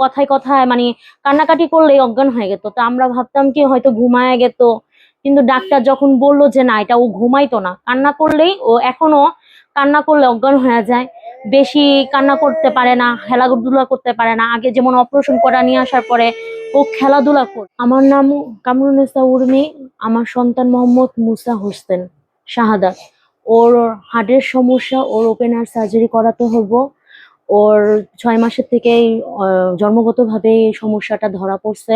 কথায় কথায় মানে কান্নাকাটি করলেই অজ্ঞান হয়ে যেত। তো আমরা ভাবতাম কি হয়তো ঘুমায় গেত, কিন্তু ডাক্তার যখন বললো যে না, এটা ও ঘুমাইতো না, কান্না করলেই ও এখনো কান্না করলে অজ্ঞান হয়ে যায়। বেশি কান্না করতে পারে না, খেলাধুলা করতে পারে না। আগে যেমন অপারেশন করা নিয়ে আসার পরে ও খেলাধুলা করে। আমার নাম কামরুন্নেসা উর্মি। আমার সন্তান মোহাম্মদ মুসা হোসেন শাহাদাত। ওর হার্টের সমস্যা, ওর ওপেন হার্ট সার্জারি করাতে হবো। ওর 6 মাসের থেকেই জন্মগতভাবে এই সমস্যাটা ধরা পড়ছে।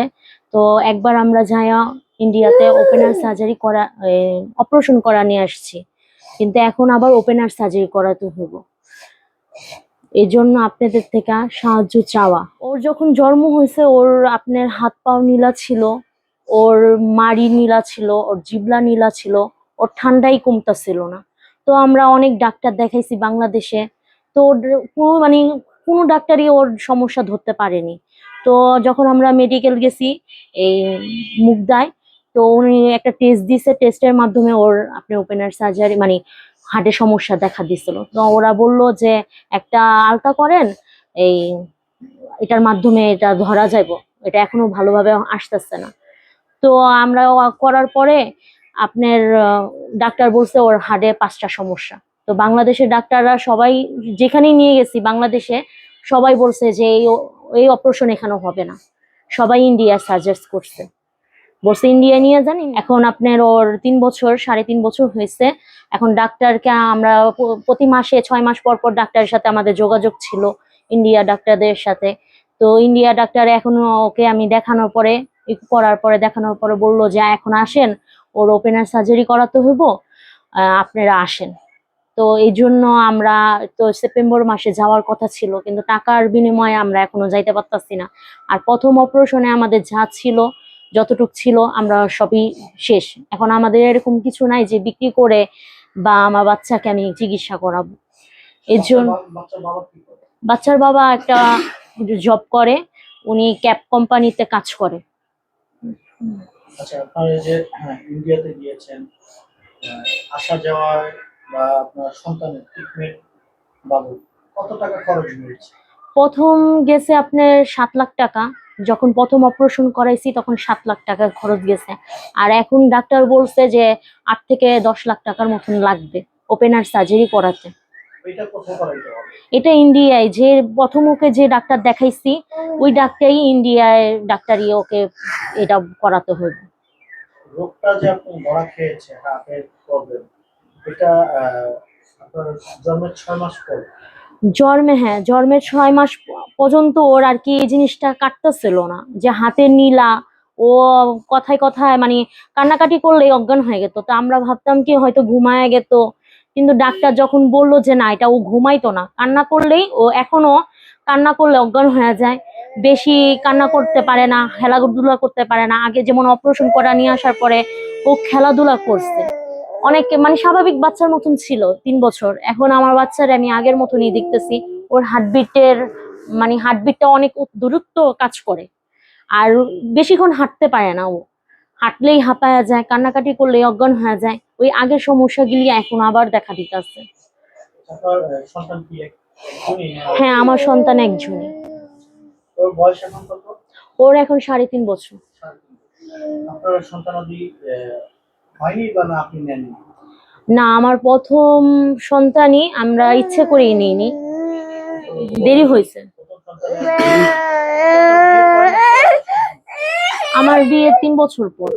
তো একবার আমরা যাইয়া ইন্ডিয়াতে ওপেন হার্ট সার্জারি করা অপারেশন করা নিয়ে আসছি, কিন্তু এখন আবার ওপেন হার্ট সার্জারি করাতে হবো। এই জন্য আপনাদের থেকে সাহায্য চাওয়া। ওর যখন জন্ম হয়েছে ওর আপনার হাত পাও নীলা ছিল, ওর মাড়ি নীলা ছিল, ওর জিবলা নীলা ছিল, ওর ঠান্ডাই কমতাছিল না। তো আমরা অনেক ডাক্তার দেখাইছি বাংলাদেশে, তো ওর কোনো ডাক্তারই ওর সমস্যা ধরতে পারেনি। তো যখন আমরা মেডিকেল গেছি এই মুগদায়, তো উনি একটা টেস্ট দিছে, টেস্টের মাধ্যমে ওর আপনি ওপেন হার্ট সার্জারি হার্টের সমস্যা দেখা দিছিল। তো ওরা বলল যে একটা আলতা করেন, এই এটার মাধ্যমে এটা ধরা যাবে। এটা এখনো ভালোভাবে আসতেছে না। তো আমরা করার পরে আপনার ডাক্তার বলছে ওর হার্টে 5টা সমস্যা। তো বাংলাদেশের ডাক্তাররা সবাই, যেখানেই নিয়ে গেছি বাংলাদেশে, সবাই বলছে যে এই অপারেশন এখানে হবে না। সবাই ইন্ডিয়া সাজেস্ট করছে, বলছে ইন্ডিয়া নিয়ে যান। এখন আপনার ওর 3 বছর, 3.5 বছর হয়েছে। এখন ডাক্তারকে আমরা প্রতি মাসে 6 মাস পর পর ডাক্তারের সাথে আমাদের যোগাযোগ ছিল, ইন্ডিয়া ডাক্তারদের সাথে। তো ইন্ডিয়া ডাক্তার এখন ওকে আমি দেখানোর পরে, করার পরে দেখানোর পরে বললো যে এখন আসেন, ওর ওপেন হার্ট সার্জারি করাতে হইব, আপনারা আসেন। তো এই জন্য আমরা, তো সেপ্টেম্বর মাসে যাওয়ার কথা ছিল, কিন্তু টাকার বিনিময়ে আমরা এখনো যাইতে পারতাছি না। আর প্রথম অপারেশনে আমাদের যা ছিল, যতটুক ছিল, আমরা সবই শেষ। এখন আমাদের এরকম কিছু নাই যে বিক্রি করে বা আমার বাচ্চাকে আমি চিকিৎসা করাবো। এর জন্য বাচ্চার বাবা একটা জব করে, উনি ক্যাব কোম্পানিতে কাজ করে। আচ্ছা, আপনারা যে ইন্ডিয়াতে গিয়েছেন, আসা যাওয়া বা আপনার সন্তানের ট্রিটমেন্ট বাবদ কত টাকা খরচ হয়েছে? প্রথম গেছে আপনার 7 লাখ টাকা। যখন প্রথম অপারেশন করাইছি তখন 7 লাখ টাকা খরচ গেছে। আর এখন ডাক্তার বলছে যে 8 থেকে 10 লাখ টাকার মতন লাগবে ওপেন হার্ট সার্জারি করাতে। এটা ইন্ডিয়ায় যে প্রথম ওকে যে ডাক্তার দেখাইছি, ওই ডাক্তারই ইন্ডিয়ায় ডাক্তারই ওকে এটা করাতে হবে। রোগটা যে আপনি ধরা খেয়েছে, হার্টের প্রবলেম, এটা আপনার জন্মের 6 মাস পর? জন্মের 6 মাস পর্যন্ত ওর আর কি এই জিনিসটা কাটতেছিল না, যে হাতের নীলা। ও কথায় কথায় কান্নাকাটি করলেই অজ্ঞান হয়ে যেত। তো আমরা ভাবতাম কি হয়তো ঘুমায় গেত, কিন্তু ডাক্তার যখন বললো যে না, এটা ও ঘুমাইতো না, কান্না করলেই ও এখনো কান্না করলে অজ্ঞান হয়ে যায়। বেশি কান্না করতে পারে না, খেলাধুলা করতে পারে না। আগে যেমন অপারেশন করা নিয়ে আসার পরে ও খেলাধুলা করছে অনেক, স্বাভাবিক বাচ্চার মতন ছিল 3 বছর। এখন আমার বাচ্চার আমি আগের মতনই দেখতেছি। ওর হার্টবিটটা অনেক দ্রুত কাজ করে, আর বেশিক্ষণ হাঁটতে পারে না। ও হাঁটলেই হাঁপায়া যায়, কান্নাকাটি করলেই অজ্ঞান হয়ে যায়। ওই আগের সমস্যাগুলি এখন আবার দেখা দিতেছে। হ্যাঁ, আমার সন্তান একজনই। ওর বয়স এখন কত? ওর এখন 3.5 বছর। আপনার সন্তানাদি হয়নি বা না আপনি নেননি? না, আমার প্রথম সন্তানই আমরা ইচ্ছে করেই নিইনি, দেরি হয়েছে। আমার বিয়ের 3 বছর পর।